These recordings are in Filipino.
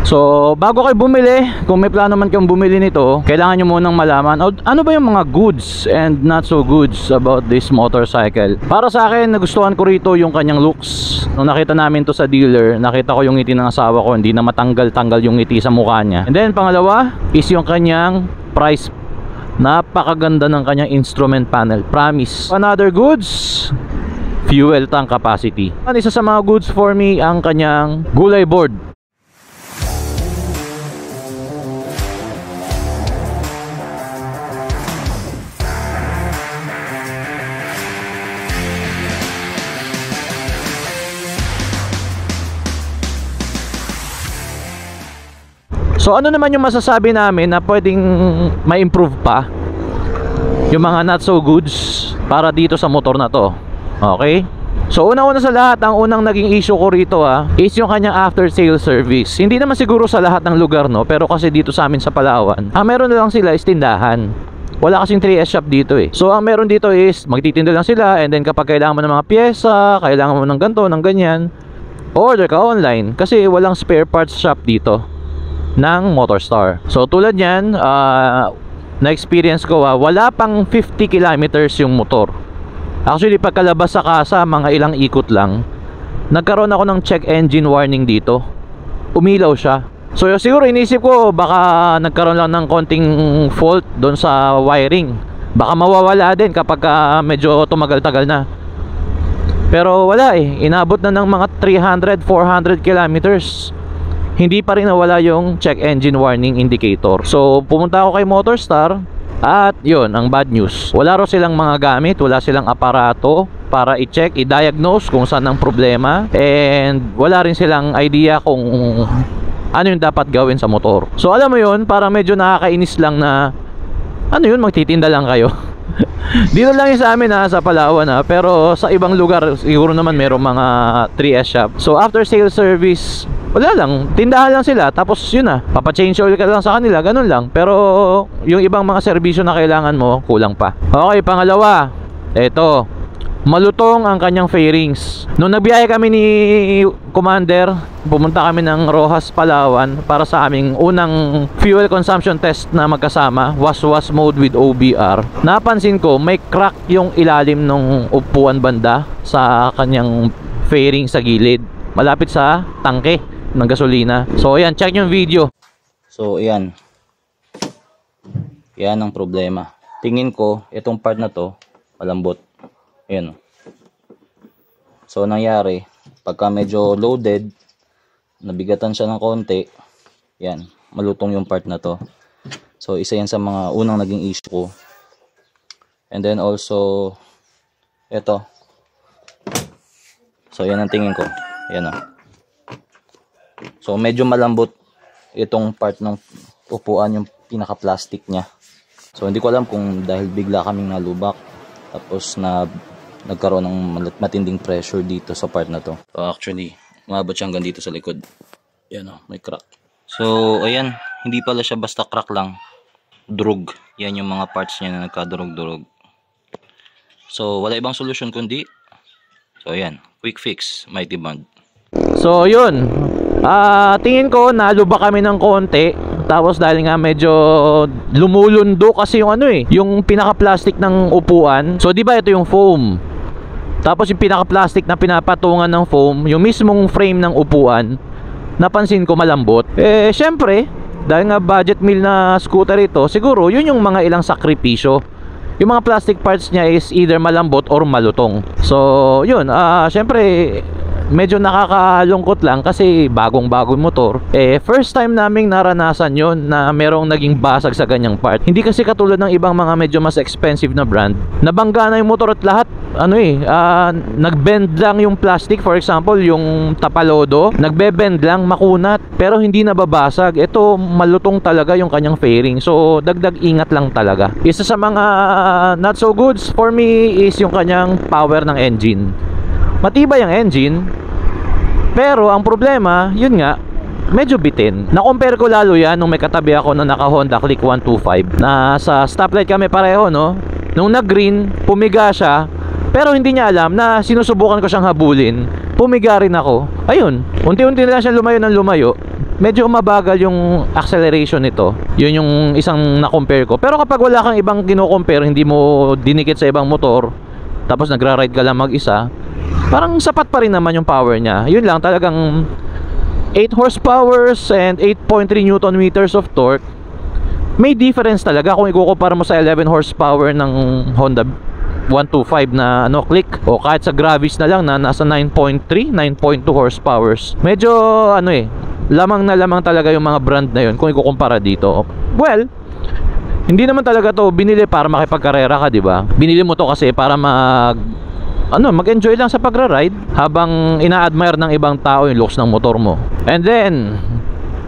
So bago kayo bumili, kung may plano man kayong bumili nito, kailangan nyo munang malaman ano ba yung mga goods and not so goods about this motorcycle. Para sa akin, nagustuhan ko rito yung kanyang looks. Nung nakita namin to sa dealer, nakita ko yung ngiti ng asawa ko, hindi na matanggal-tanggal yung ngiti sa mukha niya. And then pangalawa is yung kanyang price. Napakaganda ng kanyang instrument panel, promise. Another goods, fuel tank capacity. Isa sa mga goods for me ang kanyang gulay board. So ano naman yung masasabi namin na pwedeng ma-improve pa yung mga not so goods para dito sa motor na to? Okay? So una-una sa lahat, ang unang naging issue ko rito is yung kanyang after sale service. Hindi naman siguro sa lahat ng lugar, no, pero kasi dito sa amin sa Palawan, meron na lang sila is tindahan. Wala kasing 3S shop dito eh. So ang meron dito is magtitinda lang sila, and then kapag kailangan mo ng mga pyesa, kailangan mo ng ganito, ng ganyan, order ka online kasi walang spare parts shop dito ng Motorstar. So tulad yan, na-experience ko, wala pang 50 kilometers yung motor. Actually pagkalabas sa kasa, mga ilang ikot lang, nagkaroon ako ng check engine warning dito. Umilaw siya. So siguro inisip ko baka nagkaroon lang ng konting fault doon sa wiring, baka mawawala din kapag medyo tumagal-tagal na. Pero wala eh, inabot na ng mga 300-400 kilometers, hindi pa rin nawala yung check engine warning indicator. So pumunta ako kay Motorstar, at yun ang bad news, wala raw silang mga gamit, wala silang aparato para i-check, i-diagnose kung saan ang problema, and wala rin silang idea kung ano yung dapat gawin sa motor. So alam mo yun, para medyo nakakainis lang na ano yun, magtitinda lang kayo. Dito lang yung sa amin sa Palawan pero sa ibang lugar siguro naman merong mga 3S shop. So after sale service, wala lang, tindahan lang sila, tapos yun papa-change oil ka lang sa kanila, ganun lang. Pero yung ibang mga serbisyo na kailangan mo, kulang pa. Okay, pangalawa, eto, malutong ang kanyang fairings. Nung nagbiyahe kami ni Commander, pumunta kami ng Rojas, Palawan para sa aming unang fuel consumption test na magkasama, was mode with OBR. Napansin ko may crack yung ilalim ng upuan banda sa kanyang fairing sa gilid, malapit sa tangke ng gasolina. So ayan, check yung video. So ayan, yan ang problema. Tingin ko itong part na to malambot. Ayan. So nangyari, pagka medyo loaded, nabigatan siya ng konti, yan, malutong yung part na to. So isa yan sa mga unang naging issue ko. And then also ito. So yan ang tingin ko. Ayan So medyo malambot itong part ng upuan, yung pinaka-plastic niya. So hindi ko alam kung dahil bigla kaming nalubak, tapos nagkaroon ng matinding pressure dito sa part na to. So actually, umabot siya hanggang dito sa likod. Yan may crack. So ayan, hindi pala siya basta crack lang. Drug. Yan yung mga parts niya na nagkadurog-durog. So wala ibang solusyon kundi, so ayan, quick fix, Mighty Bond. So yun, tingin ko naluba kami ng konti. Tapos dahil nga medyo lumulundo kasi yung yung pinaka-plastic ng upuan. So di ba ito yung foam, tapos yung pinaka-plastic na pinapatungan ng foam, yung mismong frame ng upuan, napansin ko malambot. Syempre, dahil nga budget meal na scooter ito, siguro yun yung mga ilang sakripisyo. Yung mga plastic parts niya is either malambot or malutong. So yun, syempre medyo nakakalungkot lang kasi bagong-bagong motor. First time naming naranasan yon na merong naging basag sa ganyang part. Hindi kasi katulad ng ibang mga medyo mas expensive na brand. Nabangga na yung motor at lahat, nagbend lang yung plastic. For example, yung Tapalodo, nagbe-bend lang, makunat, pero hindi nababasag. Ito, malutong talaga yung kanyang fairing. So, dagdag ingat lang talaga. Isa sa mga not so goods for me is yung kanyang power ng engine. Matibay ang engine, pero ang problema, yun nga, medyo bitin. Na-compare ko lalo yan nung may katabi ako na naka Honda Click 125 na sa stoplight kami pareho, nung nag-green, pumiga siya, pero hindi niya alam na sinusubukan ko siyang habulin. Pumiga rin ako. Ayun, unti-unti na lang siya lumayo ng lumayo. medyo mabagal yung acceleration nito. Yun yung isang na-compare ko. Pero kapag wala kang ibang kino-compare, hindi mo dinikit sa ibang motor, tapos nagra-ride ka lang mag-isa, parang sapat pa rin naman yung power niya. Yun lang, talagang 8 horsepower and 8.3 newton meters of torque. May difference talaga kung ikukumpara mo sa 11 horsepower ng Honda 125 na click, o kahit sa Gravis na lang na nasa 9.3, 9.2 horsepower. Medyo lamang na lamang talaga yung mga brand na yun kung ikukumpara dito. Well, hindi naman talaga to binili para makipagkarera ka, di ba? Binili mo to kasi para mag-enjoy lang sa pagra-ride habang ina-admire ng ibang tao yung looks ng motor mo. And then,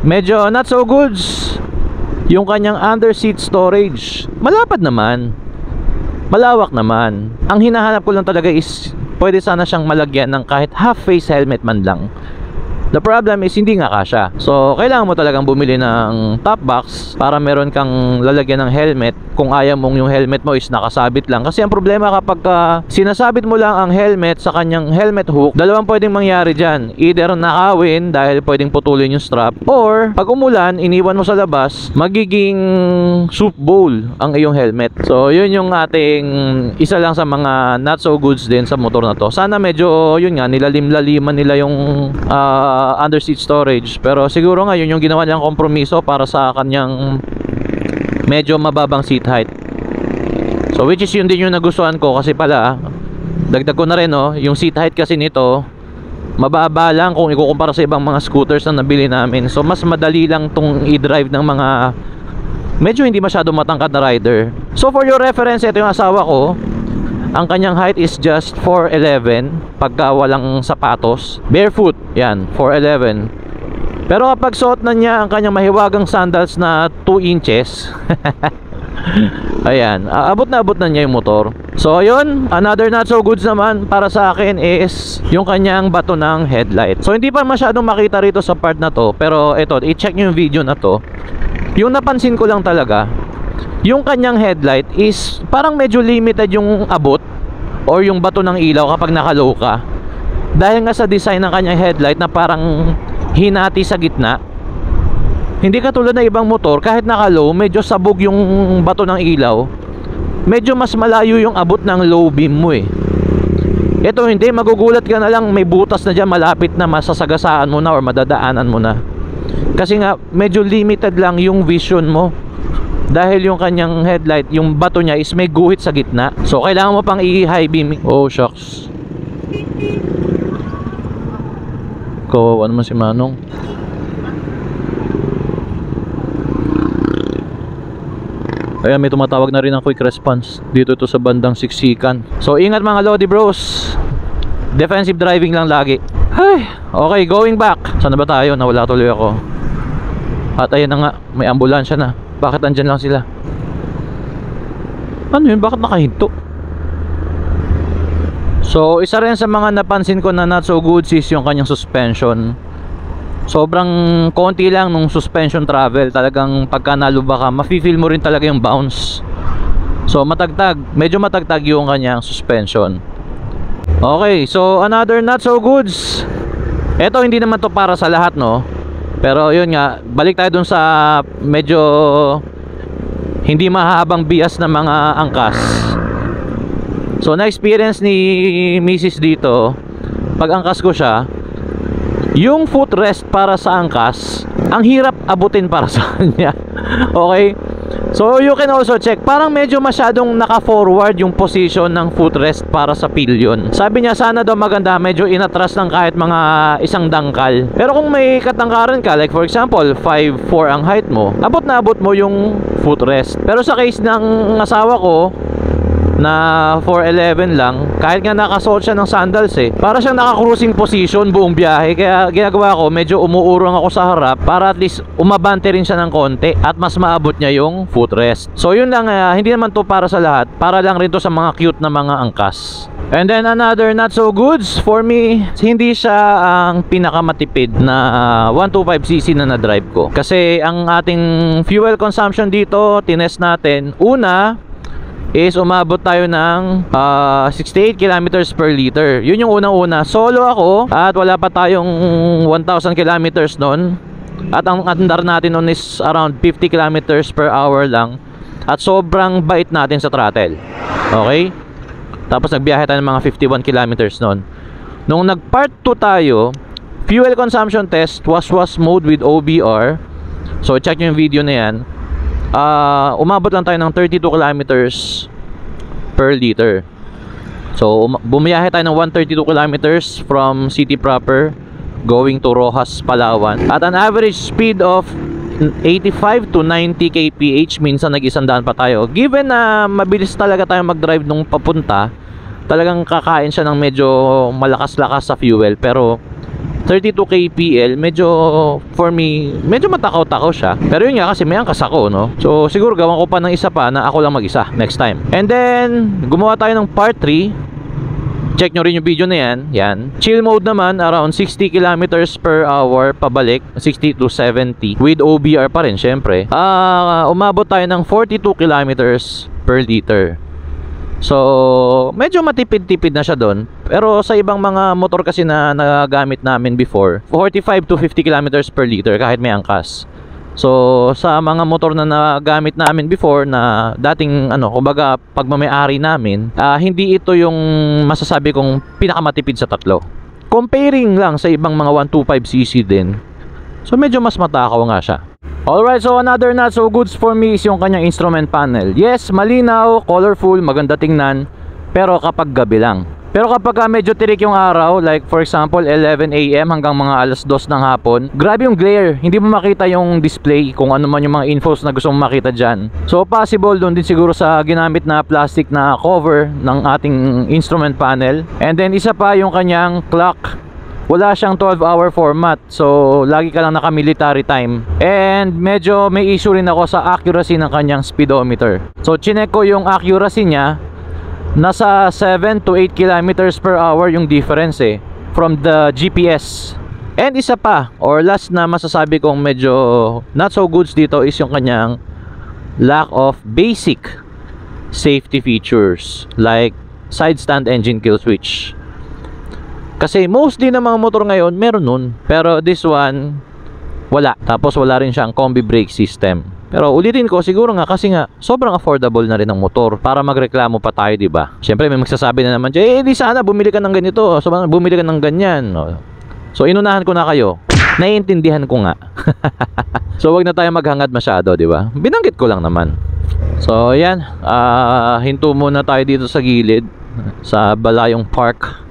medyo not so goods yung kanyang under seat storage. Malapad naman, malawak naman. Ang hinahanap ko lang talaga is pwede sana siyang malagyan ng kahit half face helmet man lang. The problem is hindi nga kasya. So kailangan mo talagang bumili ng top box para meron kang lalagyan ng helmet kung ayaw mong yung helmet mo is nakasabit lang. Kasi ang problema kapag sinasabit mo lang ang helmet sa kanyang helmet hook, dalawang pwedeng mangyari dyan. Either nakawin dahil pwedeng putulin yung strap, or pag umulan, iniwan mo sa labas, magiging soup bowl ang iyong helmet. So yun yung ating isa lang sa mga not so goods din sa motor na to. Sana medyo yun nga, nilalim-laliman nila yung under seat storage, pero siguro nga yun yung ginawa niyang kompromiso para sa kanyang medyo mababang seat height. So which is yun din yung nagustuhan ko, kasi pala dagdag ko na rin yung seat height kasi nito mababa lang kung ikukumpara sa ibang mga scooters na nabili namin. So mas madali lang tong i-drive ng mga medyo hindi masyado matangkad na rider. So for your reference, ito yung asawa ko. Ang kanyang height is just 4'11" pagka walang sapatos, barefoot, yan, 4'11". Pero kapag suot na niya ang kanyang mahiwagang sandals na 2 inches ayan, abot na niya yung motor. So ayun, another not so goods naman para sa akin is yung kanyang bato ng headlight. So hindi pa masyadong makita rito sa part na to, pero ito, i-check nyo yung video na to. Yung napansin ko lang talaga, yung kanyang headlight is parang medyo limited yung abot or yung bato ng ilaw kapag naka-low ka, dahil nga sa design ng kanyang headlight na parang hinati sa gitna. Hindi katulad na ibang motor, kahit naka-low, medyo sabog yung bato ng ilaw, medyo mas malayo yung abot ng low beam mo eh. Ito hindi, magugulat ka na lang may butas na dyan malapit na masasagasaan mo na or madadaanan mo na, kasi nga medyo limited lang yung vision mo dahil yung kanyang headlight, yung bato niya is may guhit sa gitna. So kailangan mo pang i-high beam. Oh shucks, kawawa naman si Manong. Ayan, may tumatawag na rin ng quick response dito ito sa bandang Siksikan. So ingat mga Lodi bros, defensive driving lang lagi. Ay, okay, going back. Saan na ba tayo? Nawala tuloy ako. At ayan na nga, may ambulansya na. Bakit andyan lang sila? Ano yun? Bakit nakahinto? So isa rin sa mga napansin ko na not so good is yung kanyang suspension. Sobrang konti lang nung suspension travel. Talagang pagka naluba ka, mafe-feel mo rin talaga yung bounce. So matagtag, medyo matagtag yung kanyang suspension. Okay, so another not so goods. Ito hindi naman to para sa lahat pero yun nga, balik tayo dun sa medyo hindi mahabang bias na mga angkas. So na-experience ni Mrs. dito, pag angkas ko siya, yung footrest para sa angkas, ang hirap abutin para sa kanya. Okay? So you can also check, parang medyo masyadong naka-forward yung position ng footrest para sa pillion. Sabi niya sana daw maganda medyo inatras ng kahit mga isang dangkal. Pero kung may katangkaran ka, like for example 5'4" ang height mo, abot na abot mo yung footrest. Pero sa case ng asawa ko na 4'11" lang, kahit nga nakasuot siya ng sandals para siyang naka-cruising position buong biyahe. Kaya ginagawa ko, medyo umuurong ako sa harap para at least umabante rin siya ng konti at mas maabot niya yung footrest. So yun lang, hindi naman to para sa lahat, para lang rin to sa mga cute na mga angkas. And then another not so goods for me, hindi siya ang pinakamatipid na 125cc na na-drive ko. Kasi ang ating fuel consumption dito, tinest natin, una is umabot tayo ng 68 kilometers per liter. Yun yung unang-una. Solo ako at wala pa tayong 1,000 kilometers nun. At ang andar natin nun is around 50 kilometers per hour lang. At sobrang bait natin sa throttle. Okay? Tapos nagbiyahe tayo ng mga 51 kilometers nun. Nung nag part 2 tayo, fuel consumption test, was mode with OBR. So check nyo yung video na yan. Umabot lang tayo ng 32 kilometers per liter. So bumiyahe tayo ng 132 kilometers from city proper going to Rojas, Palawan at an average speed of 85 to 90 kph. Minsan nag-100 pa tayo. Given na mabilis talaga tayo mag-drive nung papunta, talagang kakain siya ng medyo malakas-lakas sa fuel. Pero 32 kpl, medyo for me, medyo matakaw-takaw siya. Pero yun nga kasi may angkas ako, no? So siguro gawan ko pa ng isa pa na ako lang mag-isa next time. And then gumawa tayo ng part 3. Check nyo rin yung video na yan. Yan. Chill mode naman, around 60 kilometers per hour pabalik, 60 to 70 with OBR pa rin syempre. Umabot tayo ng 42 kilometers per liter. So medyo matipid-tipid na siya doon. Pero sa ibang mga motor kasi na nagagamit namin before, 45 to 50 kilometers per liter kahit may angkas. So sa mga motor na nagamit namin before na dating kumbaga pagmamay-ari namin, hindi ito yung masasabi kong pinakamatipid sa tatlo. Comparing lang sa ibang mga 125cc din. So medyo mas matakaw nga siya. Alright, so another not so goods for me is yung kanyang instrument panel. Yes, malinaw, colorful, maganda tingnan, pero kapag gabi lang. Pero kapag medyo tirik yung araw, like for example 11 AM hanggang mga alas 2 ng hapon, grabe yung glare, hindi mo makita yung display kung ano man yung mga infos na gusto mo makita dyan. So possible doon din siguro sa ginamit na plastic na cover ng ating instrument panel. And then isa pa yung kanyang clock. Wala siyang 12-hour format, so lagi ka lang naka-military time. And medyo may issue rin ako sa accuracy ng kanyang speedometer. So chinek ko yung accuracy niya, nasa 7 to 8 kilometers per hour yung difference from the GPS. And isa pa, or last na masasabi kong medyo not so goods dito is yung kanyang lack of basic safety features like side stand engine kill switch. Kasi mostly ng mga motor ngayon meron nun, pero this one wala. Tapos wala rin siyang combi brake system. Pero ulitin ko, siguro nga kasi nga sobrang affordable na rin ang motor para magreklamo pa tayo, di ba? Siyempre may magsasabi na naman, di sana bumili ka ng ganito, so bumili ka ng ganyan. So inunahan ko na kayo. Naiintindihan ko nga. So wag na tayo maghangad masyado, di ba? Binanggit ko lang naman. So yan, hinto muna tayo dito sa gilid sa Balayong Park.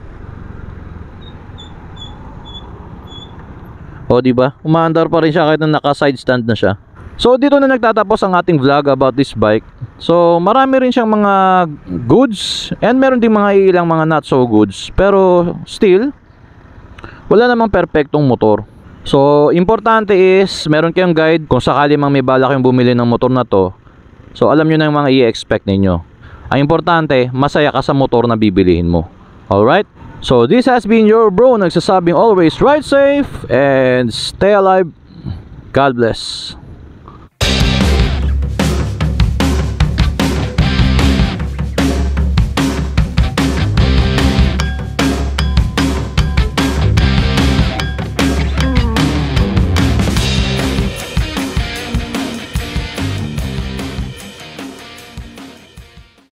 O di ba? Umaandar pa rin siya kahit na naka-side stand na siya. So dito na nagtatapos ang ating vlog about this bike. So marami rin siyang mga goods and meron ding mga ilang mga not so goods. Pero still, wala namang perfectong motor. So importante is meron kayong guide kung sakali mang may balak kayong bumili ng motor na to. So alam nyo na yung mga i-expect ninyo. Ang importante, masaya ka sa motor na bibilihin mo. Alright? So this has been your bro nagsasabing always ride safe and stay alive. God bless.